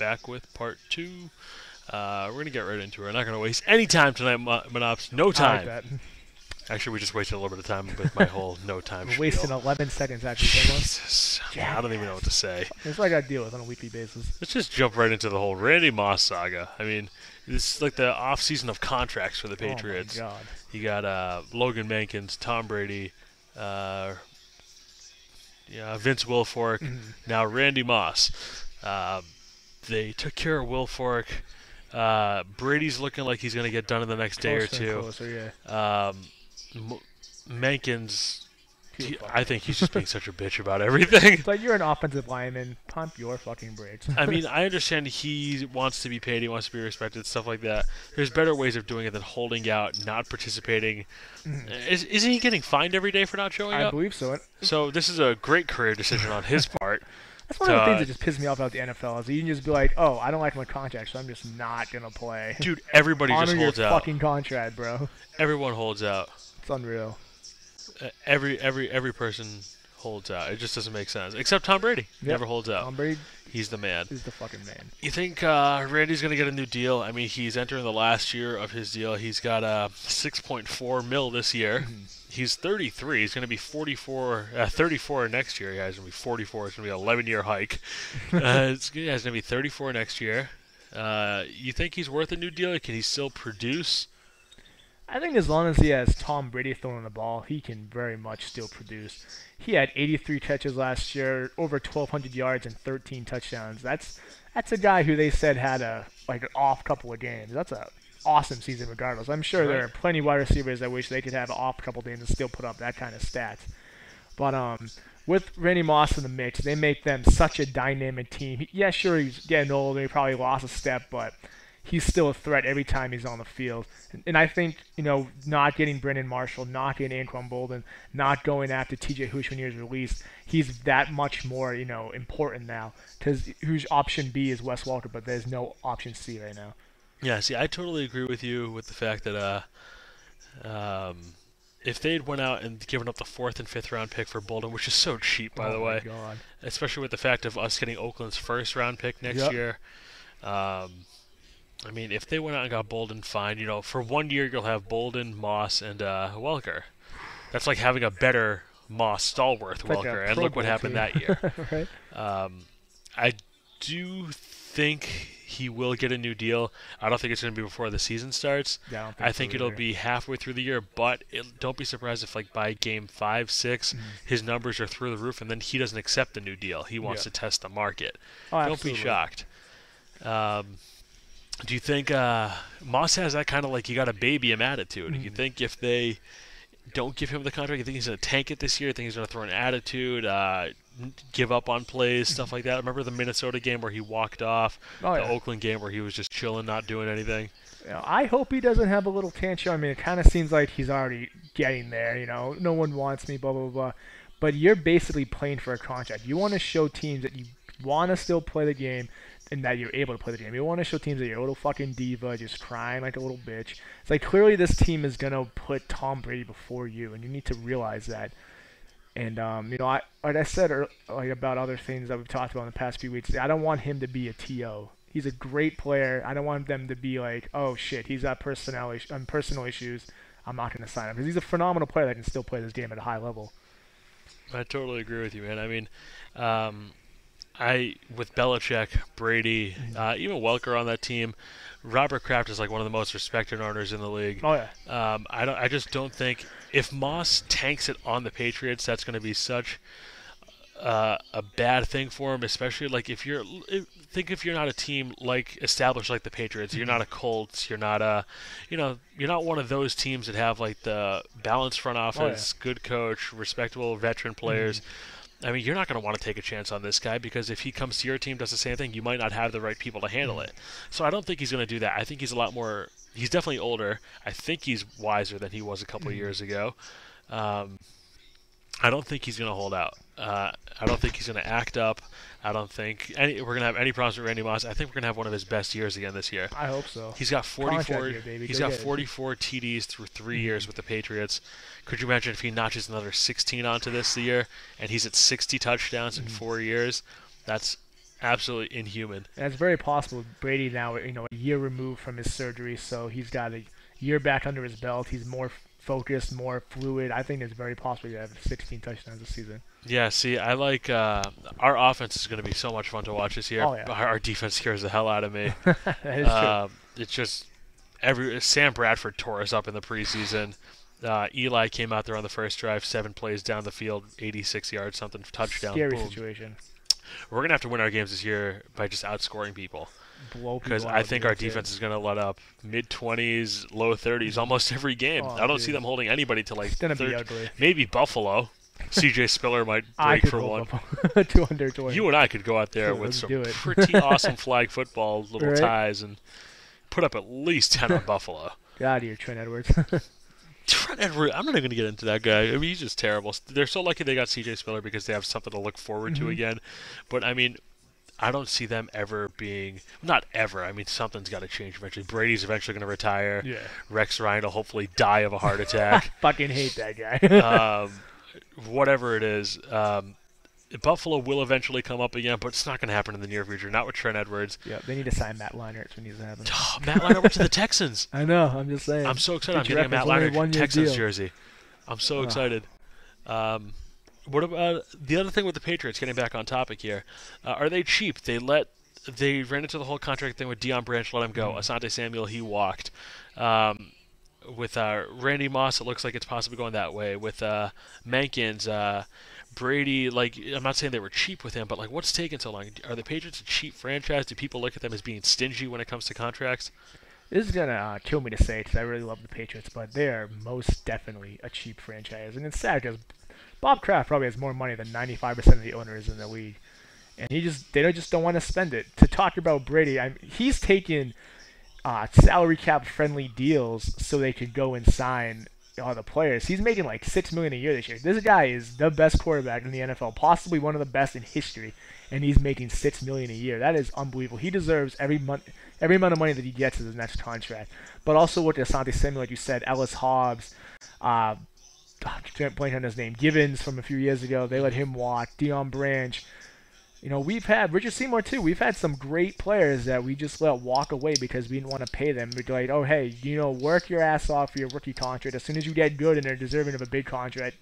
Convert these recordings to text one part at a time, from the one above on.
back with part 2. We're going to get right into it. We're not going to waste any time tonight, Monops. No I like time. that. Actually, we just wasted a little bit of time with my whole no time We're spiel. wasting 11 seconds actually. Jesus. I don't even know what to say. That's what I got to deal with on a weekly basis. Let's just jump right into the whole Randy Moss saga. I mean, this is like the off-season of contracts for the Patriots. Oh my God. You got Logan Mankins, Tom Brady, Vince Wilfork, now Randy Moss. They took care of Wilfork. Brady's looking like he's going to get done in the next day or Closer and two. Closer, yeah. Mankins, I think he's just being such a bitch about everything. It's like you're an offensive lineman. Pump your fucking brakes. I mean, I understand he wants to be paid, he wants to be respected, stuff like that. There's better ways of doing it than holding out, not participating. Isn't he getting fined every day for not showing I up? believe so. So this is a great career decision on his part. That's one of the things that just pisses me off about the NFL is that you can just be like, oh, I don't like my contract, so I'm just not going to play. Dude, everybody Honor just your holds out. fucking contract, bro. Everyone holds out. It's unreal. Every person holds out. It just doesn't make sense. Except Tom Brady. Yep. Never holds out. Tom Brady He's the man. is the fucking man. You think Randy's going to get a new deal? I mean, he's entering the last year of his deal. He's got $6.4 million this year. He's 33. He's going to be 34 next year. Yeah, he's going to be 44. It's going to be an 11-year hike. He's going to be 34 next year. You think he's worth a new deal? Can he still produce? I think as long as he has Tom Brady throwing the ball, he can very much still produce. He had 83 catches last year, over 1,200 yards, and 13 touchdowns. That's a guy who they said had an off couple of games. That's a awesome season regardless. I'm sure there are plenty of wide receivers that wish they could have an off couple of games and still put up that kind of stats. But with Randy Moss in the mix, they make them such a dynamic team. Yeah, sure, he's getting older. He probably lost a step, but he's still a threat every time he's on the field. And I think, not getting Brandon Marshall, not getting Anquan Bolden, not going after TJ Hoosh when he was released, he's that much more, important now. Because Hoosh option B is Wes Welker, but there's no option C right now. Yeah, see, I totally agree with you with the fact that if they'd went out and given up the 4th and 5th round pick for Bolden, which is so cheap, by the way, God. especially with the fact of us getting Oakland's 1st round pick next year. I mean, if they went out and got Bolden, fine. For 1 year you'll have Bolden, Moss, and Welker. That's like having a better Moss, Stallworth, Like Welker, a and Pro look what Bowl happened team. that year. Right? I do think he will get a new deal. I don't think it's going to be before the season starts. Yeah, I don't I so think it'll either. be halfway through the year, but don't be surprised if by game 5, 6, his numbers are through the roof, and then he doesn't accept the new deal. He wants to test the market. Oh, Don't absolutely. be shocked. Do you think Moss has that kind of you got to baby him attitude? You think if they don't give him the contract, you think he's going to tank it this year? You think he's going to throw an attitude, give up on plays, stuff like that? Remember the Minnesota game where he walked off? Oh, The yeah. Oakland game where he was just chilling, not doing anything? I hope he doesn't have a little tantrum. I mean, it kind of seems like he's already getting there. No one wants me, blah, blah, blah. But you're basically playing for a contract. You want to show teams that you want to still play the game and that you're able to play the game. You want to show teams that you're a little fucking diva, just crying like a little bitch. It's like clearly this team is going to put Tom Brady before you, and you need to realize that. And, like I said about other things that we've talked about in the past few weeks, I don't want him to be a TO. He's a great player. I don't want them to be like, oh, shit, he's got personal issues. I'm not going to sign him. Because he's a phenomenal player that can still play this game at a high level. I totally agree with you, man. I mean, with Belichick, Brady, even Welker on that team, Robert Kraft is one of the most respected owners in the league. Oh, yeah. I just don't think if Moss tanks it on the Patriots, that's going to be such a bad thing for him. Especially if you're not a team established like the Patriots, you're not a Colts, you're not you're not one of those teams that have the balanced front office, good coach, respectable veteran players. I mean, you're not going to want to take a chance on this guy because if he comes to your team, does the same thing, you might not have the right people to handle it. So I don't think he's going to do that. I think he's a lot more. He's definitely older. I think he's wiser than he was a couple of years ago. I don't think he's going to hold out. I don't think he's going to act up. I don't think we're going to have any problems with Randy Moss. I think we're going to have one of his best years again this year. I hope so. He's got 44. Contract year, baby. He's Go got get it. 44 TDs through 3 years with the Patriots. Could you imagine if he notches another 16 onto this year, and he's at 60 touchdowns in 4 years? That's absolutely inhuman. And it's very possible Brady now, a year removed from his surgery, so he's got a year back under his belt. He's more focused, more fluid. I think it's very possible to have 16 touchdowns this season. Yeah, see, I like our offense is going to be so much fun to watch this year. Oh, yeah. Our defense scares the hell out of me. That is true. It's just Sam Bradford tore us up in the preseason. Eli came out there on the first drive, 7 plays down the field, 86 yards, something, touchdown. Scary boom. situation. We're going to have to win our games this year by just outscoring people. Blow people Because out I with think the our kid. defense is going to let up mid-20s, low 30s almost every game. Oh, I don't dude. see them holding anybody to like It's gonna be 30. ugly. Maybe Buffalo. C.J. Spiller might I break could for roll one. up 220. You and I could go out there Sure, with let's some do it. pretty awesome flag football little Right. ties and put up at least 10 on Buffalo. Get out of here, Trent Edwards. Trent Edwards, I'm not even going to get into that guy. I mean, he's just terrible. They're so lucky they got C.J. Spiller because they have something to look forward to again. But, I mean, I don't see them ever being – not ever. I mean, something's got to change eventually. Brady's eventually going to retire. Yeah. Rex Ryan will hopefully die of a heart attack. Fucking hate that guy. Whatever it is. Buffalo will eventually come up again, but it's not going to happen in the near future. Not with Trent Edwards. Yeah, they need to sign Matt Leinart. That's what needs to happen. Oh, Matt Leinart went to the Texans. I know. I'm just saying. I'm so excited. I'm Get your getting a Matt reference, only Leinart one-year Texans deal. jersey. I'm so excited. What about the other thing with the Patriots? Getting back on topic here, are they cheap? They ran into the whole contract thing with Deion Branch, let him go. Asante Samuel, he walked. With Randy Moss, it looks like it's possibly going that way. With Mankins, Brady, I'm not saying they were cheap with him, but what's taking so long? Are the Patriots a cheap franchise? Do people look at them as being stingy when it comes to contracts? This is gonna kill me to say because I really love the Patriots, but they are most definitely a cheap franchise, and it's sad because Bob Kraft probably has more money than 95% of the owners in the league, and they just don't want to spend it. To talk about Brady, he's taken salary cap friendly deals so they could go and sign all the players. He's making like $6 million a year this year. This guy is the best quarterback in the NFL, possibly one of the best in history, and he's making $6 million a year. That is unbelievable. He deserves every amount of money that he gets in his next contract. But also with Asante Samuel, like you said, Ellis Hobbs, blank on his name, Givens from a few years ago, they let him walk. Deion Branch. We've had Richard Seymour too. We've had some great players that we just let walk away because we didn't want to pay them. We're like, oh hey, work your ass off for your rookie contract. As soon as you get good and are deserving of a big contract,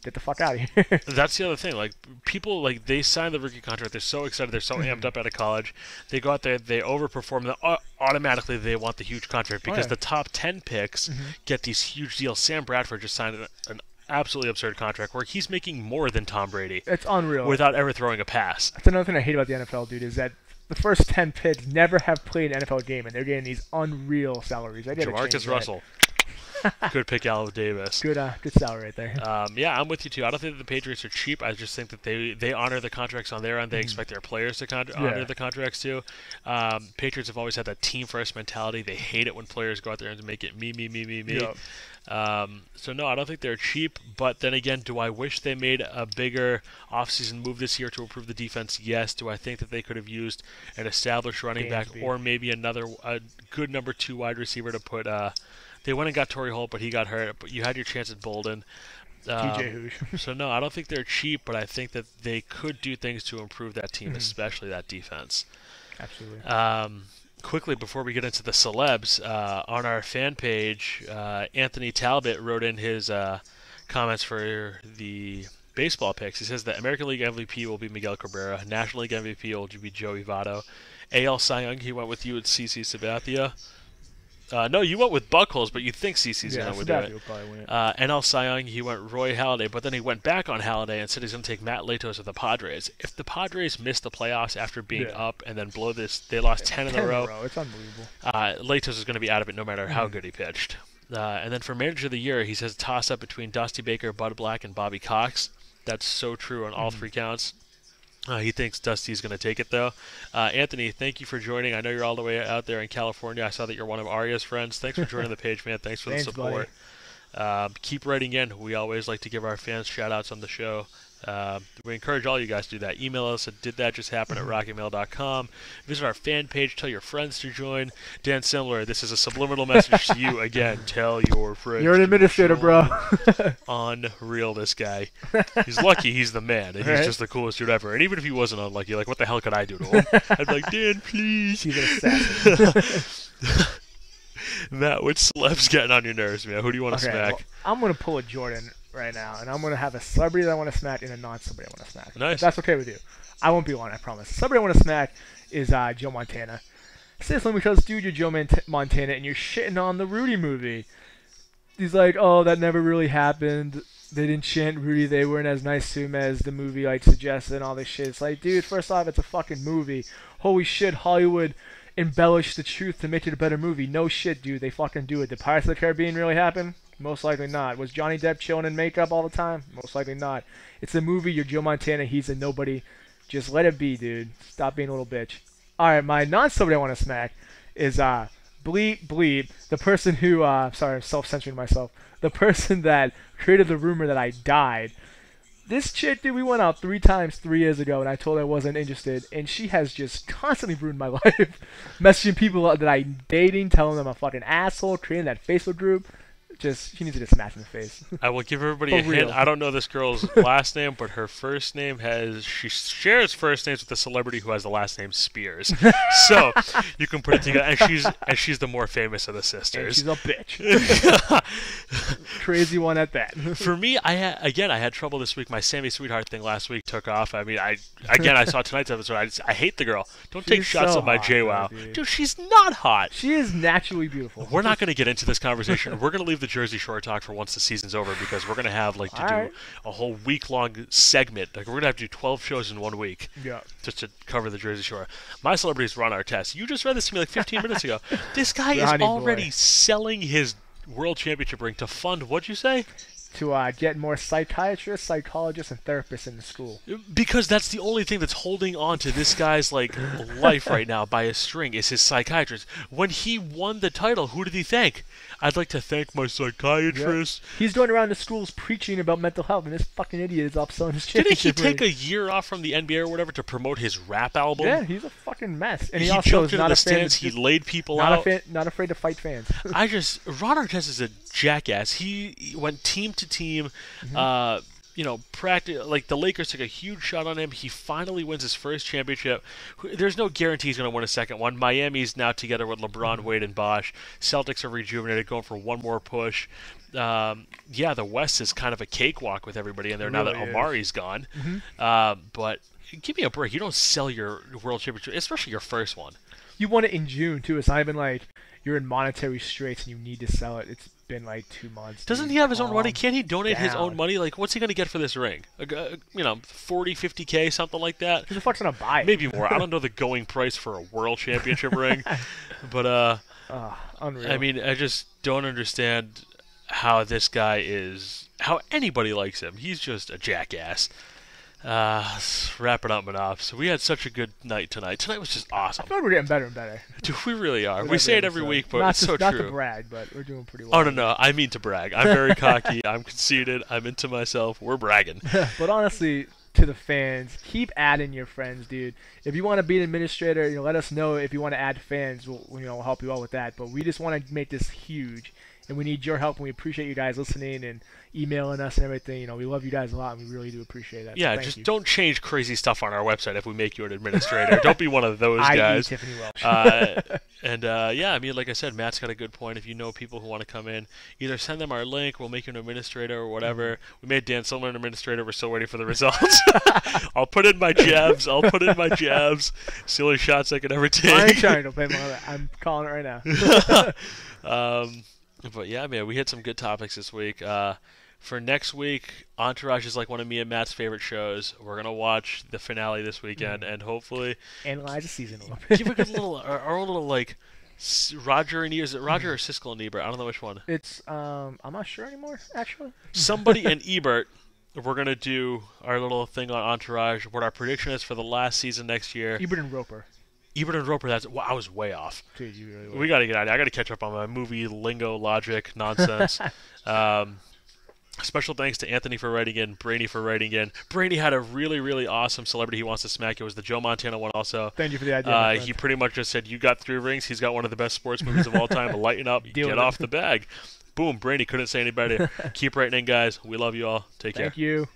get the fuck out of here. That's the other thing. People, they sign the rookie contract. They're so excited. They're so amped up out of college. They go out there. They overperform. Then automatically, they want the huge contract because the top 10 picks get these huge deals. Sam Bradford just signed an absolutely absurd contract where he's making more than Tom Brady. It's unreal. Without ever throwing a pass. That's another thing I hate about the NFL, dude, is that the first 10 picks never have played an NFL game, and they're getting these unreal salaries. I gotta change Jamarcus that. Russell. Good pick, Alvin Davis. Good salary right there. Yeah, I'm with you too. I don't think that the Patriots are cheap. I just think that they honor the contracts on their end. They expect their players to honor the contracts too. Patriots have always had that team first mentality. They hate it when players go out there and make it me. Yep. So no, I don't think they're cheap. But then again, do I wish they made a bigger offseason move this year to improve the defense? Yes. Do I think that they could have used an established running back or maybe a good number 2 wide receiver to put? They went and got Torrey Holt, but he got hurt. But you had your chance at Bolden. TJ Hoosh. So no, I don't think they're cheap, but I think that they could do things to improve that team, especially that defense. Absolutely. Quickly, before we get into the celebs, on our fan page, Anthony Talbot wrote in his comments for the baseball picks. He says that American League MVP will be Miguel Cabrera, National League MVP will be Joey Votto, AL Cy Young, he went with you at CC Sabathia. No, you went with Buckles, but you think CC's going to do it. Will probably win it. NL Cy Young, he went Roy Halladay, but then he went back on Halladay and said he's going to take Matt Latos of the Padres. If the Padres miss the playoffs after being up and then blow this, they lost 10 in a row. It's unbelievable. Latos is going to be out of it no matter how good he pitched. And then for Manager of the Year, he says toss-up between Dusty Baker, Bud Black, and Bobby Cox. That's so true on all 3 counts. He thinks Dusty's going to take it, though. Anthony, thank you for joining. I know you're all the way out there in California. I saw that you're one of Arya's friends. Thanks for joining the page, man. Thanks for the support. Keep writing in. We always like to give our fans shout-outs on the show. We encourage all you guys to do that. Email us at didthatjusthappen@rockymail.com. Visit our fan page. Tell your friends to join. Dan Simler, this is a subliminal message to you again. Tell your friends. You're an administrator, bro. Unreal, this guy. He's lucky he's the man, and he's just the coolest dude ever. And even if he wasn't unlucky, like, what the hell could I do to him? I'd be like, Dan, please. He's an assassin. Matt, which celeb's getting on your nerves, man? Who do you want to smack? Well, I'm going to pull a Jordan right now, and I'm going to have a celebrity that I want to smack and a non-celebrity I want to smack. Nice. If that's okay with you. I won't be long, I promise. The celebrity I want to smack is Joe Montana. Seriously, because, dude, you're Joe Montana, and you're shitting on the Rudy movie. He's like, oh, that never really happened. They didn't chant Rudy. They weren't as nice to him as the movie like suggested and all this shit. It's like, dude, first off, it's a fucking movie. Holy shit, Hollywood embellished the truth to make it a better movie. No shit, dude. They fucking do it. Did Pirates of the Caribbean really happen? Most likely not. Was Johnny Depp chilling in makeup all the time? Most likely not. It's a movie. You're Joe Montana. He's a nobody. Just let it be, dude. Stop being a little bitch. Alright, my non-celebrity I want to smack is Bleep, the person who, sorry, I'm self-censoring myself, the person that created the rumor that I died. This chick, dude, we went out 3 times 3 years ago, and I told her I wasn't interested, and she has just constantly ruined my life. Messaging people that I'm dating, telling them I'm a fucking asshole, creating that Facebook group. She needs to get smashed in the face. I will give everybody a hint. I don't know this girl's last name, but her first name she shares first names with a celebrity who has the last name Spears. So you can put it together, and she's the more famous of the sisters. And she's a bitch. Crazy one at that. For me, I had trouble this week. My Sammy Sweetheart thing last week took off. I mean, I saw tonight's episode. I hate the girl. Don't take shots at my JWoww. Dude, she's not hot. She is naturally beautiful. We're not going to get into this conversation. We're going to leave the Jersey Shore talk for once the season's over, because we're going to have do a whole week-long segment. Like, we're going to have to do 12 shows in 1 week. Yeah. Just to cover the Jersey Shore. My celebrity is Ron Artest. You just read this to me like 15 minutes ago. This guy is already selling his World Championship ring to fund, what'd you say? To get more psychiatrists, psychologists, and therapists in the school. Because that's the only thing that's holding on to this guy's life right now by a string is his psychiatrist. When he won the title, who did he thank? I'd like to thank my psychiatrist. Yep. He's going around the schools preaching about mental health, and this fucking idiot is upselling his championship. Didn't he take a year off from the NBA or whatever to promote his rap album? Yeah, he's a fucking mess. And he also jumped is not a stands. He laid people out. Not afraid to fight fans. Ron Artest is a jackass. He went team to team. Practice like the Lakers took a huge shot on him. He finally wins his first championship. There's no guarantee he's going to win a second one. Miami's now together with LeBron, Wade, and Bosh. Celtics are rejuvenated, going for one more push. The West is kind of a cakewalk with everybody in there now that Omari's gone. But give me a break. You don't sell your World Championship, especially your first one. You won it in June, too. It's not even like you're in monetary straits and you need to sell it. It's been like 2 months. Doesn't he have his own money? Can't he donate his own money? Like, what's he going to get for this ring? 40, 50K, something like that? Who the fuck's going to buy it? Maybe more. I don't know the going price for a World Championship ring. But, unreal. I mean, I just don't understand how this guy is, how anybody likes him. He's just a jackass. Wrapping up and off. So we had such a good night tonight. Tonight was just awesome. I feel like we're getting better and better. Dude, we really are. We say it every week, but it's so true. Not to brag, but we're doing pretty well. Oh, no. I mean to brag. I'm very cocky. I'm conceited. I'm into myself. We're bragging. But honestly, to the fans, keep adding your friends, dude. If you want to be an administrator, let us know. If you want to add fans, we'll help you out with that. But we just want to make this huge. And we need your help, and we appreciate you guys listening and emailing us and everything. We love you guys a lot, and we really do appreciate that. Yeah, just don't change crazy stuff on our website if we make you an administrator. Don't be one of those guys. Tiffany Welsh. I mean, like I said, Matt's got a good point. If you know people who want to come in, either send them our link, we'll make you an administrator or whatever. We made Dan Silver an administrator. We're still waiting for the results. I'll put in my jabs. Silly shots I could ever take. I ain't trying to play I'm calling it right now. But yeah, man, we hit some good topics this week. For next week, Entourage is like one of me and Matt's favorite shows. We're gonna watch the finale this weekend, and hopefully analyze the season a little bit. Give a good little, our little Roger and Ebert. Is it Roger or Siskel and Ebert? I don't know which one. It's I'm not sure anymore. Actually, somebody and Ebert. We're gonna do our little thing on Entourage. What our prediction is for the last season next year. Ebert and Roper. I was way off. Dude, you really were. We got to get out of here. I got to catch up on my movie lingo, logic, nonsense. Special thanks to Anthony for writing in, Brainy for writing in. Brainy had a really, really awesome celebrity he wants to smack. It was the Joe Montana one also. Thank you for the idea. My He pretty much just said, you got 3 rings. He's got one of the best sports movies of all time. Lighten up. Get off the bag. Boom. Brainy couldn't say any better. Keep writing in, guys. We love you all. Take care. Thank you.